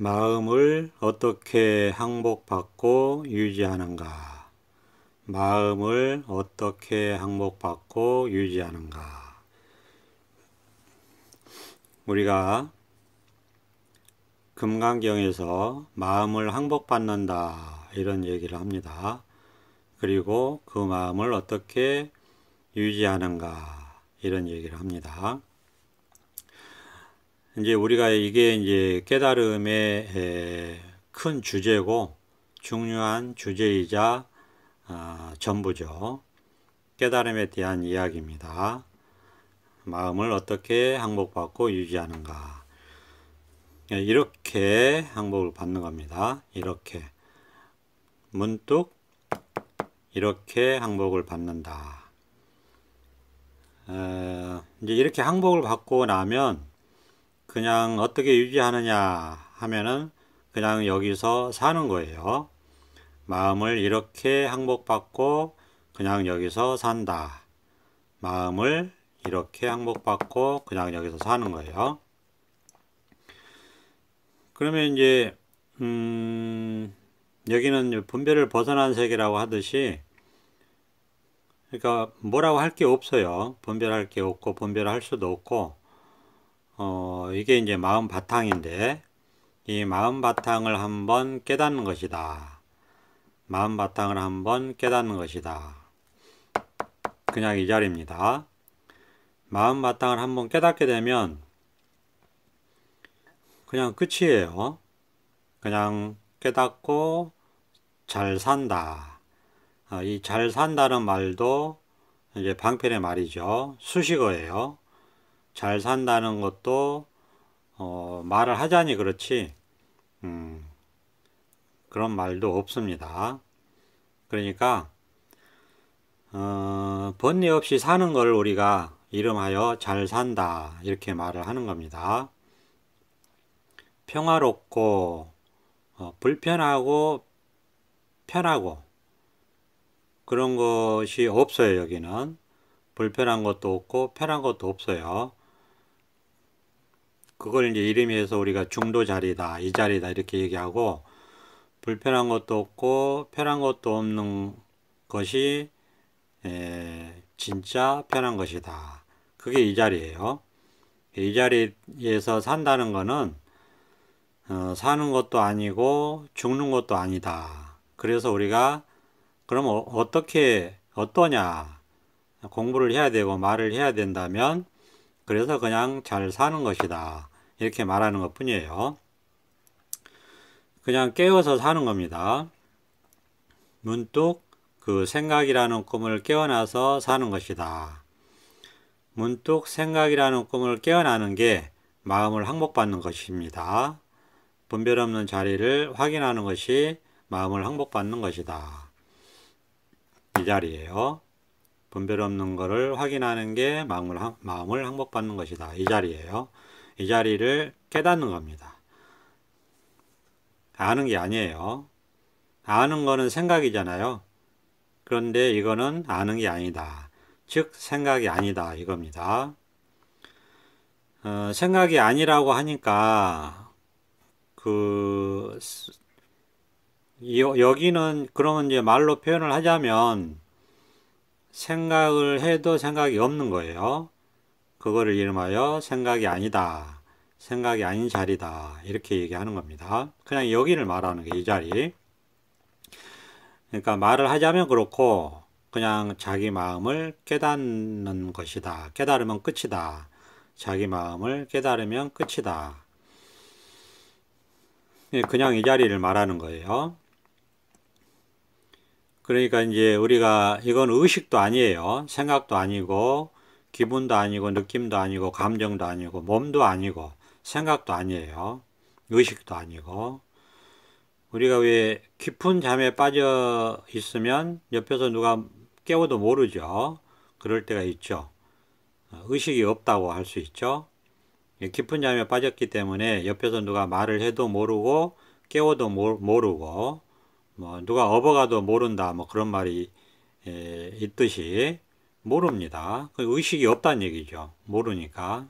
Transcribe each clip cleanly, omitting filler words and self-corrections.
마음을 어떻게 항복받고 유지하는가? 마음을 어떻게 항복받고 유지하는가? 우리가 금강경에서 마음을 항복받는다 이런 얘기를 합니다. 그리고 그 마음을 어떻게 유지하는가 이런 얘기를 합니다. 이제 우리가 이게 깨달음의 큰 주제고 중요한 주제이자 전부죠. 깨달음에 대한 이야기입니다. 마음을 어떻게 항복받고 유지하는가. 이렇게 항복을 받는 겁니다. 이렇게 문득 이렇게 항복을 받는다. 이제 이렇게 항복을 받고 나면 그냥 어떻게 유지하느냐 하면은 그냥 여기서 사는 거예요. 마음을 이렇게 항복받고 그냥 여기서 산다. 마음을 이렇게 항복받고 그냥 여기서 사는 거예요. 그러면 이제 여기는 분별을 벗어난 세계라고 하듯이, 그러니까 뭐라고 할 게 없어요. 분별할 게 없고 분별할 수도 없고, 이게 이제 마음 바탕인데, 이 마음 바탕을 한번 깨닫는 것이다. 마음 바탕을 한번 깨닫는 것이다. 그냥 이 자리입니다. 마음 바탕을 한번 깨닫게 되면 그냥 끝이에요. 그냥 깨닫고 잘 산다. 이 잘 산다는 말도 이제 방편의 말이죠. 수식어예요. 잘 산다는 것도 말을 하자니 그렇지 그런 말도 없습니다. 그러니까 번뇌 없이 사는 걸 우리가 이름하여 잘 산다 이렇게 말을 하는 겁니다. 평화롭고 불편하고 편하고 그런 것이 없어요. 여기는 불편한 것도 없고 편한 것도 없어요. 그걸 이제 이름해서 우리가 중도 자리다, 이 자리다 이렇게 얘기하고, 불편한 것도 없고 편한 것도 없는 것이 진짜 편한 것이다. 그게 이 자리예요. 이 자리에서 산다는 거는 사는 것도 아니고 죽는 것도 아니다. 그래서 우리가 그럼 어떠냐 공부를 해야 되고 말을 해야 된다면 그래서 그냥 잘 사는 것이다. 이렇게 말하는 것 뿐이에요. 그냥 깨어서 사는 겁니다. 문득 그 생각이라는 꿈을 깨어나서 사는 것이다. 문득 생각이라는 꿈을 깨어나는 게 마음을 항복받는 것입니다. 분별 없는 자리를 확인하는 것이 마음을 항복받는 것이다. 이 자리예요. 분별 없는 것을 확인하는 게 마음을 항복받는 것이다. 이 자리예요. 이 자리를 깨닫는 겁니다. 아는 게 아니에요. 아는 거는 생각이잖아요. 그런데 이거는 아는 게 아니다. 즉 생각이 아니다 이겁니다. 생각이 아니라고 하니까 여기는 그러면 이제 말로 표현을 하자면 생각을 해도 생각이 없는 거예요. 그거를 이름하여 생각이 아니다. 생각이 아닌 자리다. 이렇게 얘기하는 겁니다. 그냥 여기를 말하는 게 이 자리. 그러니까 말을 하자면 그렇고 그냥 자기 마음을 깨닫는 것이다. 깨달으면 끝이다. 자기 마음을 깨달으면 끝이다. 그냥 이 자리를 말하는 거예요. 그러니까 이제 우리가 이건 의식도 아니에요. 생각도 아니고 기분도 아니고 느낌도 아니고 감정도 아니고 몸도 아니고 생각도 아니에요. 의식도 아니고. 우리가 왜 깊은 잠에 빠져 있으면 옆에서 누가 깨워도 모르죠. 그럴 때가 있죠. 의식이 없다고 할 수 있죠. 깊은 잠에 빠졌기 때문에 옆에서 누가 말을 해도 모르고 깨워도 모르고 뭐 누가 업어가도 모른다 뭐 그런 말이 있듯이 모릅니다. 의식이 없다는 얘기죠. 모르니까.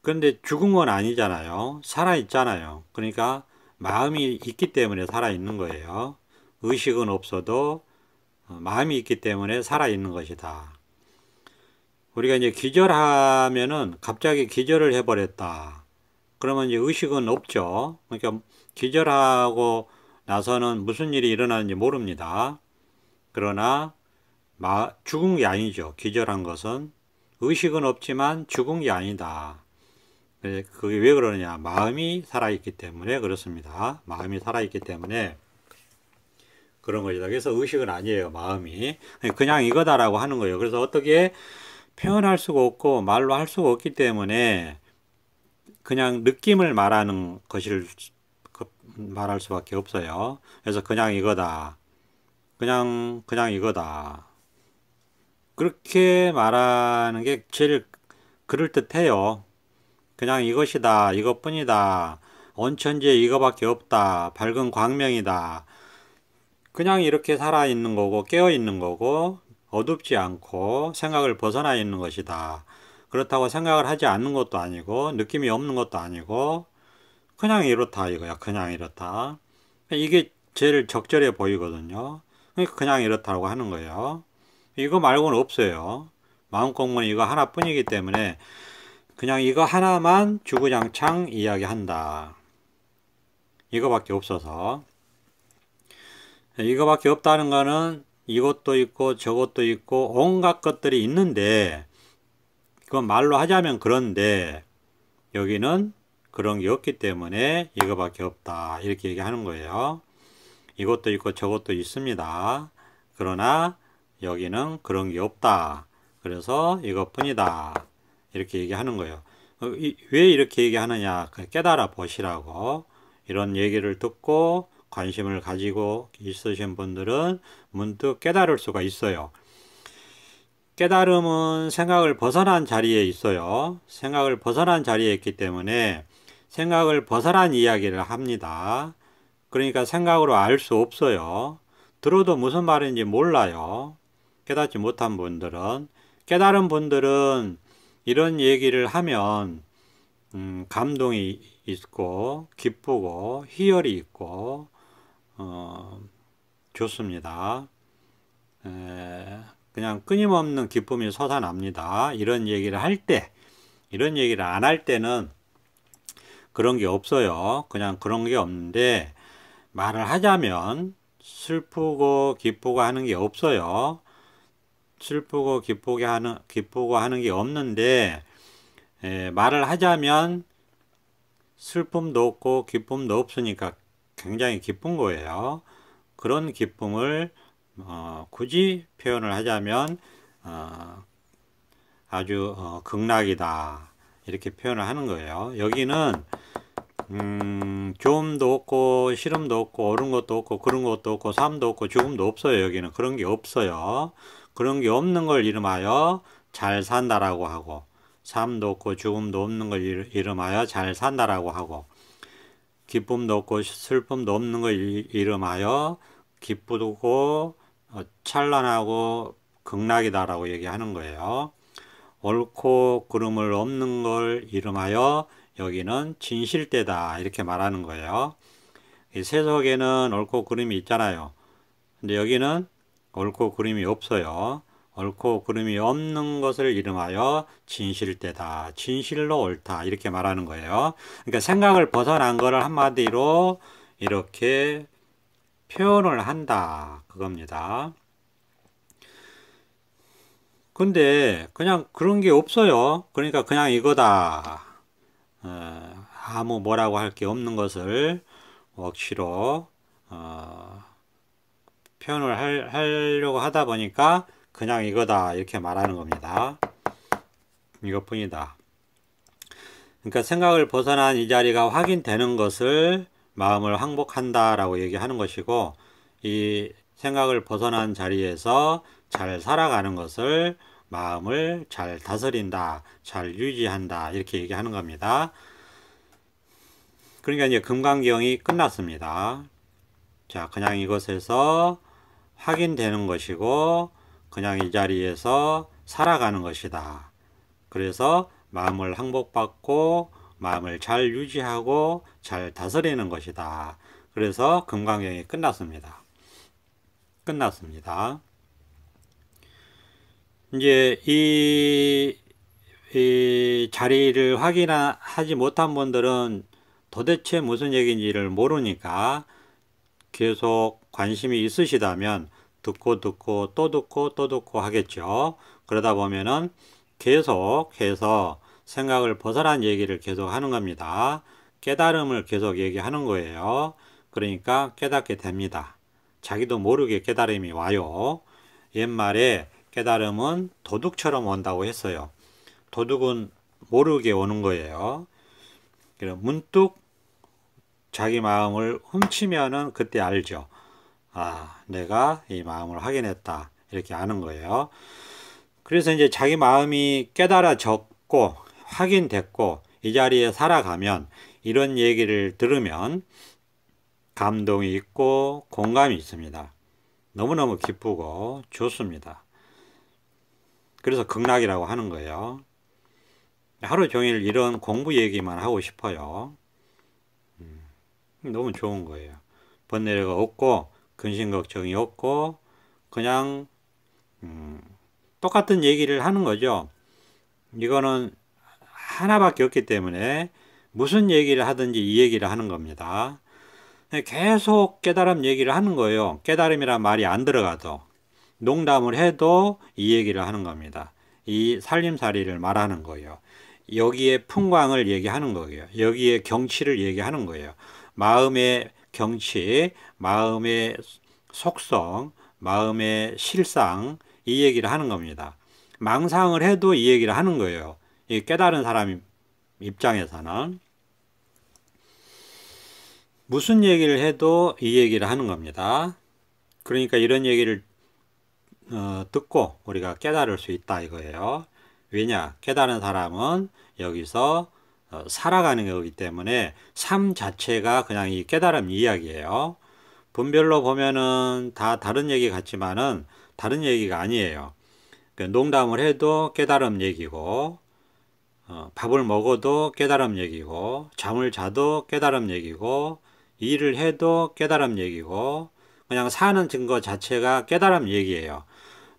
그런데 죽은 건 아니잖아요. 살아있잖아요. 그러니까 마음이 있기 때문에 살아있는 거예요. 의식은 없어도 마음이 있기 때문에 살아있는 것이다. 우리가 이제 기절하면은 갑자기 기절을 해버렸다. 그러면 이제 의식은 없죠. 그러니까 기절하고 나서는 무슨 일이 일어나는지 모릅니다. 그러나 죽은 게 아니죠. 기절한 것은. 의식은 없지만 죽은 게 아니다. 그게 왜 그러느냐. 마음이 살아있기 때문에 그렇습니다. 마음이 살아있기 때문에 그런 것이다. 그래서 의식은 아니에요. 마음이. 그냥 이거다라고 하는 거예요. 그래서 어떻게 표현할 수가 없고 말로 할 수가 없기 때문에 그냥 느낌을 말하는 것을 말할 수밖에 없어요. 그래서 그냥 이거다. 그냥 이거다. 그렇게 말하는 게 제일 그럴듯해요. 그냥 이것이다. 이것뿐이다. 온천지에 이거밖에 없다. 밝은 광명이다. 그냥 이렇게 살아있는 거고 깨어있는 거고 어둡지 않고 생각을 벗어나 있는 것이다. 그렇다고 생각을 하지 않는 것도 아니고 느낌이 없는 것도 아니고 그냥 이렇다 이거야. 그냥 이렇다. 이게 제일 적절해 보이거든요. 그러니까 그냥 이렇다고 하는 거예요. 이거 말고는 없어요. 마음 공부는 이거 하나뿐이기 때문에 그냥 이거 하나만 주구장창 이야기한다. 이거밖에 없어서. 이거밖에 없다는 거는 이것도 있고 저것도 있고 온갖 것들이 있는데 그건 말로 하자면 그런데 여기는 그런 게 없기 때문에 이거밖에 없다. 이렇게 얘기하는 거예요. 이것도 있고 저것도 있습니다. 그러나 여기는 그런 게 없다. 그래서 이것뿐이다. 이렇게 얘기하는 거예요. 왜 이렇게 얘기하느냐. 깨달아 보시라고. 이런 얘기를 듣고 관심을 가지고 있으신 분들은 문득 깨달을 수가 있어요. 깨달음은 생각을 벗어난 자리에 있어요. 생각을 벗어난 자리에 있기 때문에 생각을 벗어난 이야기를 합니다. 그러니까 생각으로 알 수 없어요. 들어도 무슨 말인지 몰라요. 깨닫지 못한 분들은. 깨달은 분들은 이런 얘기를 하면 감동이 있고 기쁘고 희열이 있고 좋습니다. 그냥 끊임없는 기쁨이 솟아납니다. 이런 얘기를 할 때, 이런 얘기를 안 할 때는 그런 게 없어요. 그냥 그런 게 없는데 말을 하자면 슬프고 기쁘고 하는 게 없어요. 슬프고 기쁘고 하는 게 없는데 말을 하자면 슬픔도 없고 기쁨도 없으니까 굉장히 기쁜 거예요. 그런 기쁨을 굳이 표현을 하자면 아주 극락이다 이렇게 표현을 하는 거예요. 여기는 좋음도 없고 싫음도 없고 옳은 것도 없고 그런 것도 없고 삶도 없고 죽음도 없어요. 여기는 그런 게 없어요. 그런 게 없는 걸 이름하여 잘 산다라고 하고 삶도 없고 죽음도 없는 걸 이름하여 잘 산다라고 하고 기쁨도 없고 슬픔도 없는 걸 이름하여 기쁘고 찬란하고 극락이다라고 얘기하는 거예요. 옳고 그름을 없는 걸 이름하여 여기는 진실되다 이렇게 말하는 거예요. 이 세속에는 옳고 그름이 있잖아요. 근데 여기는 옳고 그름이 없어요. 옳고 그름이 없는 것을 이름하여 진실되다. 진실로 옳다. 이렇게 말하는 거예요. 그러니까 생각을 벗어난 거를 한마디로 이렇게 표현을 한다. 그겁니다. 근데 그냥 그런 게 없어요. 그러니까 그냥 이거다. 아무 뭐라고 할 게 없는 것을 억지로 표현을 하려고 하다 보니까 그냥 이거다 이렇게 말하는 겁니다. 이것뿐이다. 그러니까 생각을 벗어난 이 자리가 확인되는 것을 마음을 항복한다 라고 얘기하는 것이고 이 생각을 벗어난 자리에서 잘 살아가는 것을 마음을 잘 다스린다, 잘 유지한다 이렇게 얘기하는 겁니다. 그러니까 이제 금강경이 끝났습니다. 자, 그냥 이것에서 확인되는 것이고 그냥 이 자리에서 살아가는 것이다. 그래서 마음을 항복받고 마음을 잘 유지하고 잘 다스리는 것이다. 그래서 금강경이 끝났습니다. 이제 이 자리를 확인하지 못한 분들은 도대체 무슨 얘기인지를 모르니까 계속 관심이 있으시다면 듣고 또 듣고 하겠죠. 그러다 보면은 계속해서 생각을 벗어난 얘기를 계속 하는 겁니다. 깨달음을 계속 얘기하는 거예요. 그러니까 깨닫게 됩니다. 자기도 모르게 깨달음이 와요. 옛말에 깨달음은 도둑처럼 온다고 했어요. 도둑은 모르게 오는 거예요. 문득 자기 마음을 훔치면은 그때 알죠. 아, 내가 이 마음을 확인했다. 이렇게 아는 거예요. 그래서 이제 자기 마음이 깨달아졌고 확인됐고 이 자리에 살아가면 이런 얘기를 들으면 감동이 있고 공감이 있습니다. 너무너무 기쁘고 좋습니다. 그래서 극락이라고 하는 거예요. 하루 종일 이런 공부 얘기만 하고 싶어요. 너무 좋은 거예요. 번뇌가 없고 근심 걱정이 없고 그냥 똑같은 얘기를 하는 거죠. 이거는 하나밖에 없기 때문에 무슨 얘기를 하든지 이 얘기를 하는 겁니다. 계속 깨달음 얘기를 하는 거예요. 깨달음이란 말이 안 들어가도 농담을 해도 이 얘기를 하는 겁니다. 이 살림살이를 말하는 거예요. 여기에 풍광을 얘기하는 거예요. 여기에 경치를 얘기하는 거예요. 마음의 경치, 마음의 속성, 마음의 실상 이 얘기를 하는 겁니다. 망상을 해도 이 얘기를 하는 거예요. 이 깨달은 사람 입장에서는 무슨 얘기를 해도 이 얘기를 하는 겁니다. 그러니까 이런 얘기를 듣고 우리가 깨달을 수 있다 이거예요. 왜냐? 깨달은 사람은 여기서 살아가는 거기 때문에 삶 자체가 그냥 이 깨달음 이야기예요. 분별로 보면은 다 다른 얘기 같지만은 다른 얘기가 아니에요. 농담을 해도 깨달음 얘기고 밥을 먹어도 깨달음 얘기고 잠을 자도 깨달음 얘기고 일을 해도 깨달음 얘기고 그냥 사는 증거 자체가 깨달음 얘기예요.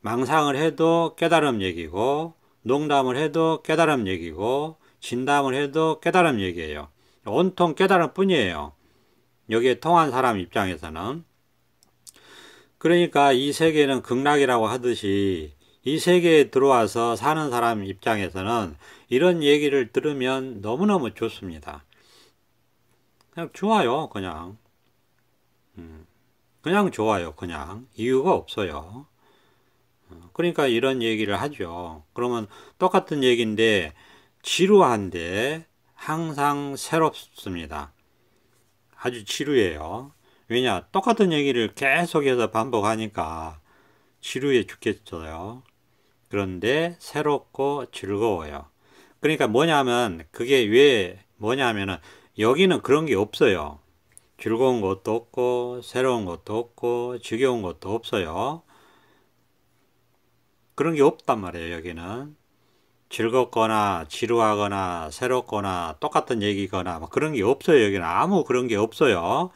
망상을 해도 깨달음 얘기고 농담을 해도 깨달음 얘기고 진담을 해도 깨달음 얘기예요. 온통 깨달음 뿐이에요. 여기에 통한 사람 입장에서는. 그러니까 이 세계는 극락이라고 하듯이 이 세계에 들어와서 사는 사람 입장에서는 이런 얘기를 들으면 너무너무 좋습니다. 그냥 좋아요. 그냥 좋아요. 그냥 이유가 없어요. 그러니까 이런 얘기를 하죠. 그러면 똑같은 얘기인데 지루한데 항상 새롭습니다. 아주 지루해요. 왜냐? 똑같은 얘기를 계속해서 반복하니까 지루해 죽겠어요. 그런데 새롭고 즐거워요. 그러니까 뭐냐면 그게 왜 뭐냐면은 여기는 그런 게 없어요. 즐거운 것도 없고 새로운 것도 없고 지겨운 것도 없어요. 그런 게 없단 말이에요. 여기는 즐겁거나 지루하거나 새롭거나 똑같은 얘기거나 뭐 그런 게 없어요. 여기는 아무 그런 게 없어요.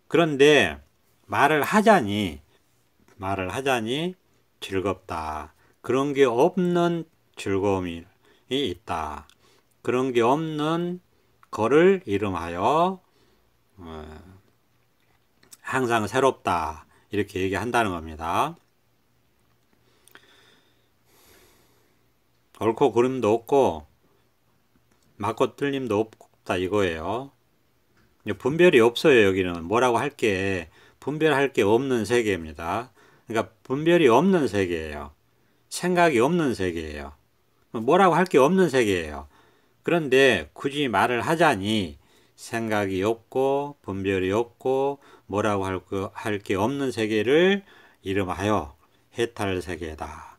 그런데 말을 하자니 즐겁다. 그런 게 없는 즐거움이 있다. 그런 게 없는 거를 이름하여 항상 새롭다. 이렇게 얘기한다는 겁니다. 옳고 그름도 없고 맞고 틀림도 없다 이거예요. 분별이 없어요. 여기는 뭐라고 할 게 분별할 게 없는 세계입니다. 그러니까 분별이 없는 세계예요. 생각이 없는 세계예요. 뭐라고 할 게 없는 세계예요. 그런데 굳이 말을 하자니 생각이 없고 분별이 없고 뭐라고 할 게 없는 세계를 이름하여 해탈 세계다.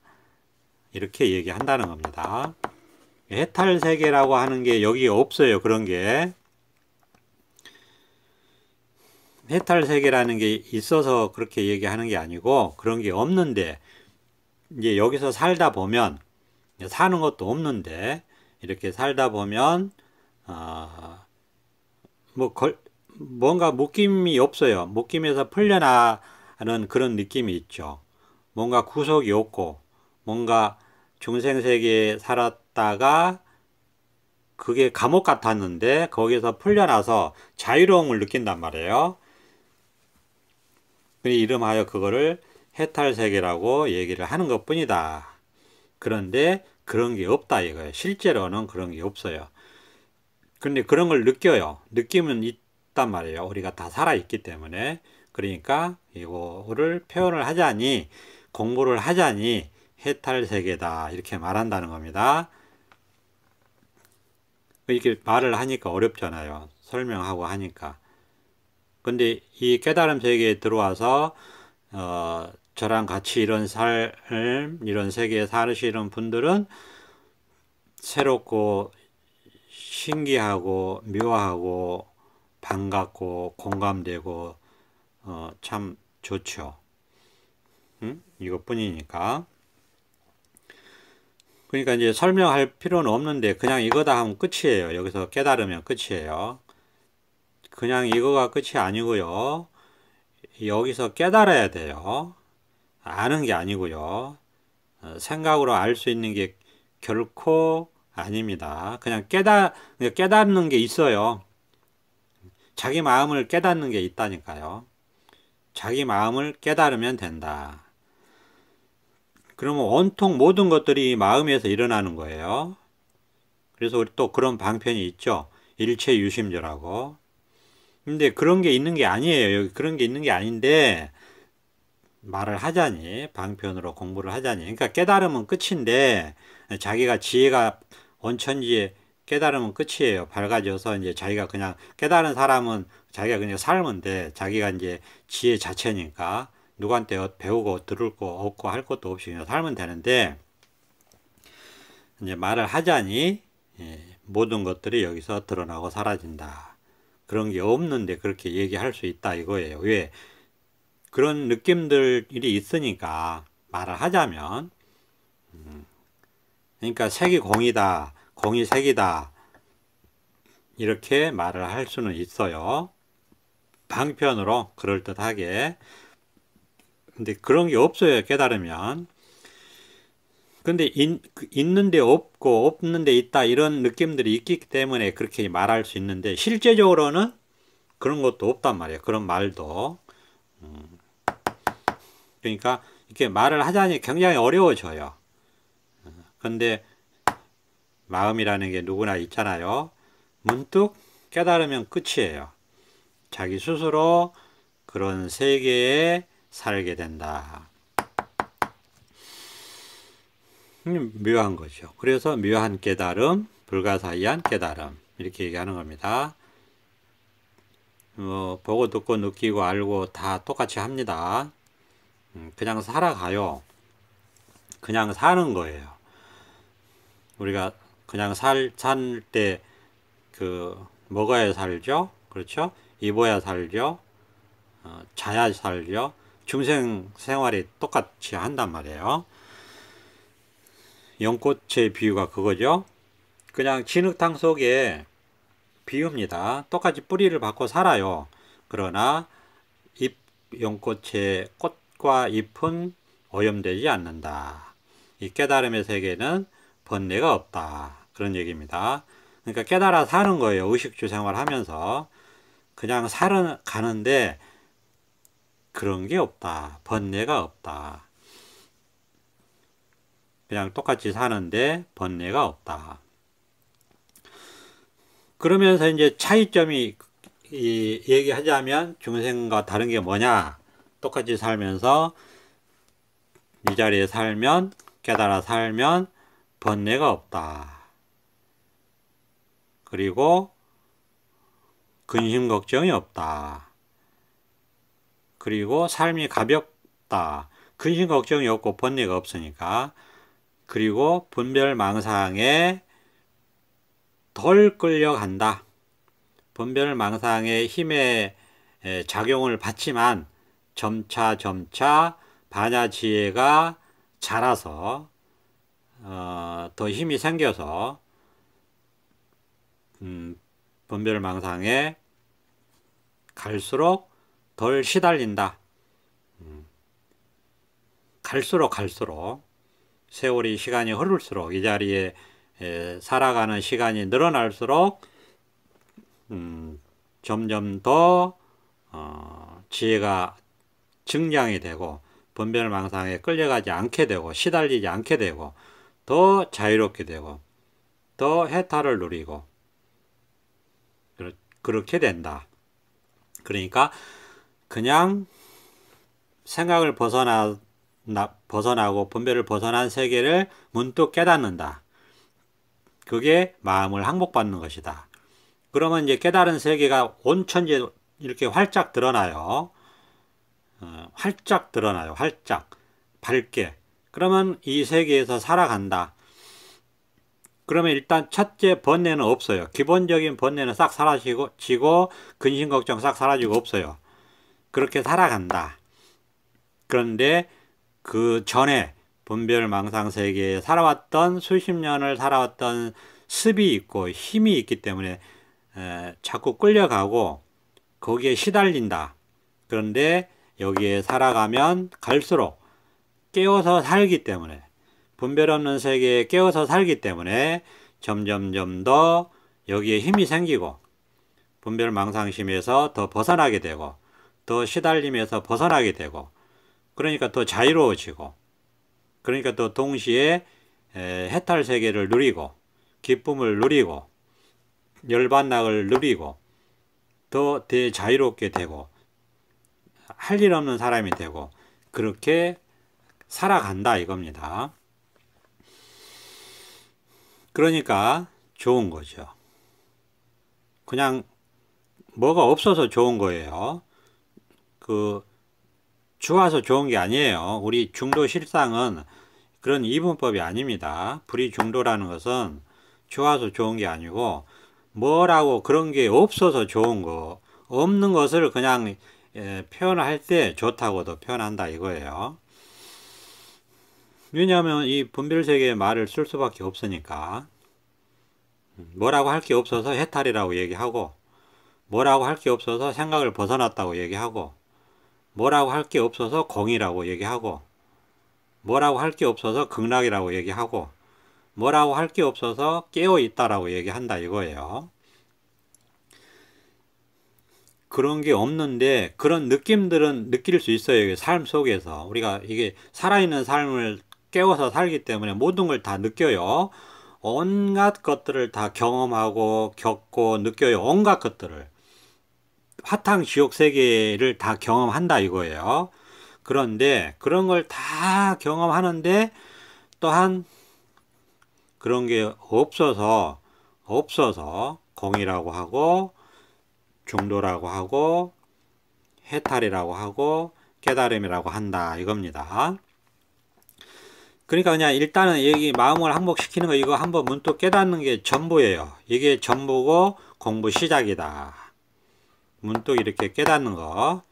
이렇게 얘기한다는 겁니다. 해탈 세계라고 하는 게 여기 없어요. 그런 게. 해탈 세계라는 게 있어서 그렇게 얘기하는 게 아니고 그런 게 없는데 이제 여기서 살다 보면 사는 것도 없는데 이렇게 살다 보면 뭔가 묶임이 없어요. 묶임에서 풀려나는 그런 느낌이 있죠. 뭔가 구속이 없고 뭔가 중생세계에 살았다가 그게 감옥 같았는데 거기서 풀려나서 자유로움을 느낀단 말이에요. 이름하여 그거를 해탈세계라고 얘기를 하는 것 뿐이다. 그런데 그런 게 없다 이거예요. 실제로는 그런 게 없어요. 근데 그런 걸 느껴요. 느낌은 있단 말이에요. 우리가 다 살아있기 때문에. 그러니까 이거를 표현을 하자니, 공부를 하자니 해탈세계다 이렇게 말한다는 겁니다. 이렇게 말을 하니까 어렵잖아요. 설명하고 하니까. 근데 이 깨달음 세계에 들어와서 저랑 같이 이런 삶, 이런 세계에 사시는 분들은 새롭고 신기하고 묘하고 반갑고 공감되고 참 좋죠. 이것뿐이니까. 그러니까 이제 설명할 필요는 없는데 그냥 이거다 하면 끝이에요. 여기서 깨달으면 끝이에요. 그냥 이거가 끝이 아니고요. 여기서 깨달아야 돼요. 아는 게 아니고요. 생각으로 알 수 있는 게 결코 아닙니다. 그냥 깨닫는 게 있어요. 자기 마음을 깨닫는 게 있다니까요. 자기 마음을 깨달으면 된다. 그러면 온통 모든 것들이 마음에서 일어나는 거예요. 그래서 우리 또 그런 방편이 있죠. 일체유심조라고. 근데 그런 게 있는 게 아니에요. 여기 그런 게 있는 게 아닌데 말을 하자니, 방편으로 공부를 하자니. 그러니까 깨달으면 끝인데 자기가 지혜가 온천지에 깨달으면 끝이에요. 밝아져서 이제 자기가 그냥 깨달은 사람은 자기가 그냥 살면 돼. 자기가 이제 지혜 자체니까 누구한테 배우고 들을 거 없고 할 것도 없이 그냥 살면 되는데 이제 말을 하자니 모든 것들이 여기서 드러나고 사라진다. 그런 게 없는데 그렇게 얘기할 수 있다 이거예요. 왜? 그런 느낌들이 있으니까 말을 하자면 그러니까 색이 공이다. 공이 색이다. 이렇게 말을 할 수는 있어요. 방편으로 그럴듯하게. 근데 그런 게 없어요. 깨달으면. 근데 있는데 없고 없는데 있다 이런 느낌들이 있기 때문에 그렇게 말할 수 있는데 실제적으로는 그런 것도 없단 말이에요. 그런 말도. 그러니까 이렇게 말을 하자니 굉장히 어려워져요. 근데 마음이라는 게 누구나 있잖아요. 문득 깨달으면 끝이에요. 자기 스스로 그런 세계에 살게 된다. 묘한 거죠. 그래서 묘한 깨달음, 불가사의한 깨달음 이렇게 얘기하는 겁니다. 보고 듣고 느끼고 알고 다 똑같이 합니다. 그냥 살아가요. 그냥 사는 거예요. 우리가 그냥 살 때 먹어야 살죠. 그렇죠? 입어야 살죠. 자야 살죠. 중생 생활이 똑같이 한단 말이에요. 연꽃의 비유가 그거죠. 그냥 진흙탕 속에 비유입니다. 똑같이 뿌리를 받고 살아요. 그러나 연꽃의 꽃과 잎은 오염되지 않는다. 이 깨달음의 세계는 번뇌가 없다. 그런 얘기입니다. 그러니까 깨달아 사는 거예요. 의식주 생활하면서. 그냥 가는데 그런 게 없다. 번뇌가 없다. 그냥 똑같이 사는데 번뇌가 없다. 그러면서 이제 차이점이 얘기하자면 중생과 다른 게 뭐냐? 똑같이 살면서 이 자리에 살면 깨달아 살면 번뇌가 없다. 그리고 근심 걱정이 없다. 그리고 삶이 가볍다. 근심 걱정이 없고 번뇌가 없으니까. 그리고 분별망상에 덜 끌려간다. 분별망상의 힘에 작용을 받지만 점차 반야지혜가 자라서 더 힘이 생겨서 분별망상에 갈수록 덜 시달린다. 갈수록 세월이 시간이 흐를수록 이 자리에 살아가는 시간이 늘어날수록 점점 더 지혜가 증량이 되고 분별망상에 끌려가지 않게 되고 시달리지 않게 되고 더 자유롭게 되고 더 해탈을 누리고 그렇게 된다. 그러니까 그냥 생각을 벗어나고 분별을 벗어난 세계를 문득 깨닫는다. 그게 마음을 항복받는 것이다. 그러면 이제 깨달은 세계가 온천지 이렇게 활짝 드러나요. 활짝 드러나요. 활짝 밝게. 그러면 이 세계에서 살아간다. 그러면 일단 첫째 번뇌는 없어요. 기본적인 번뇌는 싹 사라지고 근심 걱정 싹 사라지고 없어요. 그렇게 살아간다. 그런데 그 전에 분별망상 세계에 살아왔던 수십 년을 살아왔던 습이 있고 힘이 있기 때문에 자꾸 끌려가고 거기에 시달린다. 그런데 여기에 살아가면 갈수록 깨어서 살기 때문에 분별 없는 세계에 깨어서 살기 때문에 점점점 더 여기에 힘이 생기고 분별망상심에서 더 벗어나게 되고 더 시달림에서 벗어나게 되고 그러니까 더 자유로워지고 그러니까 또 동시에 해탈 세계를 누리고 기쁨을 누리고 열반락을 누리고 더 대자유롭게 되고 할 일 없는 사람이 되고 그렇게 살아간다 이겁니다. 그러니까 좋은 거죠. 그냥 뭐가 없어서 좋은 거예요. 좋아서 좋은 게 아니에요. 우리 중도 실상은 그런 이분법이 아닙니다. 불이중도라는 것은 좋아서 좋은 게 아니고 뭐라고 그런 게 없어서 좋은 거, 없는 것을 그냥 표현할 때 좋다고도 표현한다 이거예요. 왜냐하면 이 분별세계의 말을 쓸 수밖에 없으니까 뭐라고 할 게 없어서 해탈이라고 얘기하고 뭐라고 할 게 없어서 생각을 벗어났다고 얘기하고 뭐라고 할 게 없어서 공이라고 얘기하고 뭐라고 할 게 없어서 극락이라고 얘기하고 뭐라고 할 게 없어서 깨어있다라고 얘기한다 이거예요. 그런 게 없는데 그런 느낌들은 느낄 수 있어요. 삶 속에서 우리가 이게 살아있는 삶을 깨워서 살기 때문에 모든 걸 다 느껴요. 온갖 것들을 다 경험하고 겪고 느껴요. 온갖 것들을 화탕지옥 세계를 다 경험한다 이거예요. 그런데 그런 걸 다 경험하는데 또한 그런 게 없어서 공이라고 하고 중도라고 하고 해탈이라고 하고 깨달음이라고 한다 이겁니다. 그러니까 그냥 일단은 여기 마음을 항복시키는 거 이거 한번 문득 깨닫는 게 전부예요. 이게 전부고 공부 시작이다. 문득 이렇게 깨닫는 거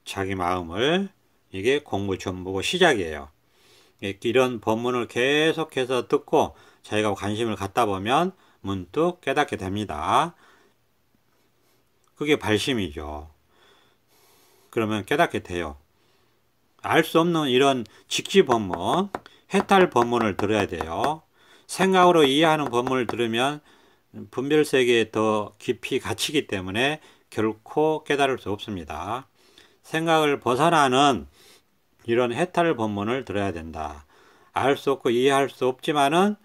자기 마음을 이게 공부 전부고 시작이에요. 이런 법문을 계속해서 듣고 자기가 관심을 갖다 보면 문득 깨닫게 됩니다. 그게 발심이죠. 그러면 깨닫게 돼요. 알 수 없는 이런 직지 법문, 해탈 법문을 들어야 돼요. 생각으로 이해하는 법문을 들으면 분별세계에 더 깊이 갇히기 때문에 결코 깨달을 수 없습니다. 생각을 벗어나는 이런 해탈 법문을 들어야 된다. 알 수 없고 이해할 수 없지만은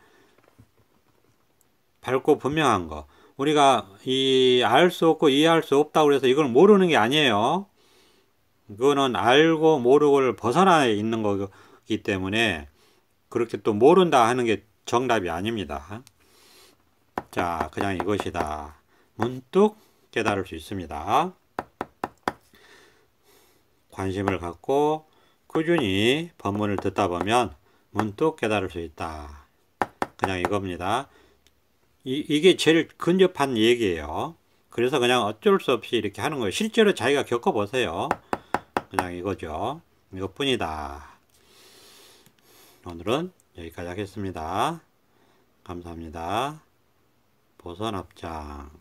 밝고 분명한 거. 우리가 이 알 수 없고 이해할 수 없다고 해서 이걸 모르는 게 아니에요. 그거는 알고 모르고를 벗어나 있는 거기 때문에 그렇게 또 모른다 하는 게 정답이 아닙니다. 자, 그냥 이것이다. 문득 깨달을 수 있습니다. 관심을 갖고 꾸준히 법문을 듣다 보면 문득 깨달을 수 있다. 그냥 이겁니다. 이게 제일 근접한 얘기예요. 그래서 그냥 어쩔 수 없이 이렇게 하는 거예요. 실제로 자기가 겪어보세요. 그냥 이거죠. 이것뿐이다. 오늘은 여기까지 하겠습니다. 감사합니다. 보선업장.